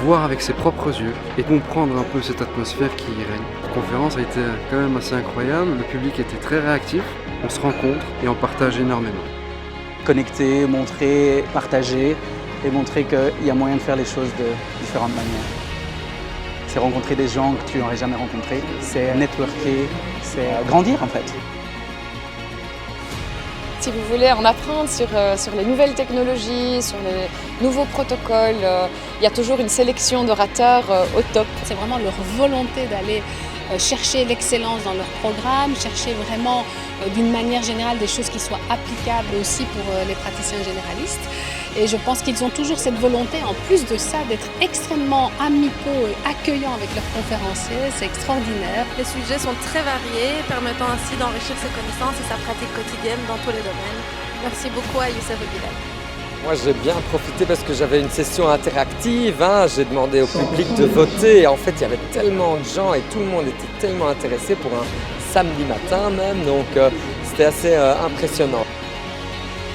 voir avec ses propres yeux et comprendre un peu cette atmosphère qui y règne. La conférence a été quand même assez incroyable, le public était très réactif, on se rencontre et on partage énormément. Connecter, montrer, partager et montrer qu'il y a moyen de faire les choses de différentes manières. C'est rencontrer des gens que tu n'aurais jamais rencontrés, c'est networker, c'est grandir en fait. Si vous voulez en apprendre sur les nouvelles technologies, sur les nouveaux protocoles, il y a toujours une sélection d'orateurs au top. C'est vraiment leur volonté d'aller chercher l'excellence dans leur programme, chercher vraiment d'une manière générale des choses qui soient applicables aussi pour les praticiens généralistes. Et je pense qu'ils ont toujours cette volonté, en plus de ça, d'être extrêmement amicaux et accueillants avec leurs conférenciers. C'est extraordinaire. Les sujets sont très variés, permettant ainsi d'enrichir ses connaissances et sa pratique quotidienne dans tous les domaines. Merci beaucoup à Youssef Bilal. Moi j'ai bien profité parce que j'avais une session interactive, j'ai demandé au public de voter et en fait il y avait tellement de gens et tout le monde était tellement intéressé pour un samedi matin même, donc c'était assez impressionnant.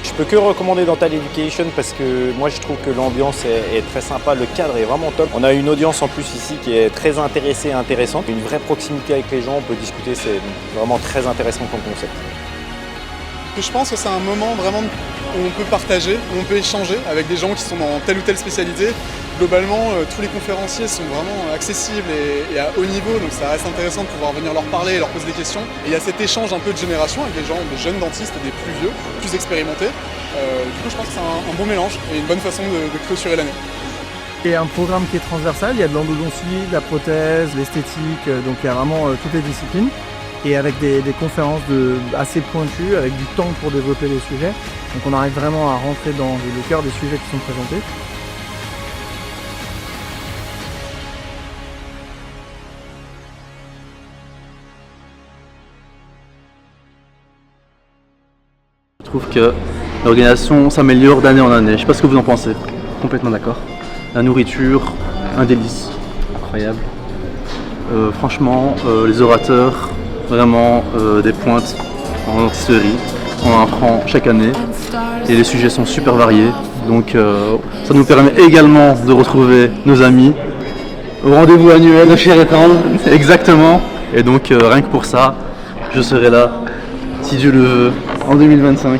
Je peux que recommander Dental Education parce que moi je trouve que l'ambiance est très sympa, le cadre est vraiment top. On a une audience en plus ici qui est très intéressée et intéressante, une vraie proximité avec les gens, on peut discuter, c'est vraiment très intéressant comme concept. Je pense que c'est un moment vraiment où on peut partager, où on peut échanger avec des gens qui sont dans telle ou telle spécialité. Globalement, tous les conférenciers sont vraiment accessibles et à haut niveau, donc ça reste intéressant de pouvoir venir leur parler et leur poser des questions. Et il y a cet échange un peu de génération avec des gens, des jeunes dentistes et des plus vieux, plus expérimentés. Du coup, je pense que c'est un bon mélange et une bonne façon de clôturer l'année. Il y a un programme qui est transversal, il y a de l'endodontie, de la prothèse, l'esthétique, donc il y a vraiment toutes les disciplines. Et avec des conférences assez pointues, avec du temps pour développer les sujets. Donc on arrive vraiment à rentrer dans le cœur des sujets qui sont présentés. Je trouve que l'organisation s'améliore d'année en année. Je ne sais pas ce que vous en pensez. Complètement d'accord. La nourriture, un délice. Incroyable. Franchement, les orateurs, vraiment des pointes en dentisterie. On en apprend chaque année et les sujets sont super variés. Donc ça nous permet également de retrouver nos amis au rendez-vous annuel de Chair et Tendre. Exactement. Et donc rien que pour ça, je serai là, si Dieu le veut, en 2025.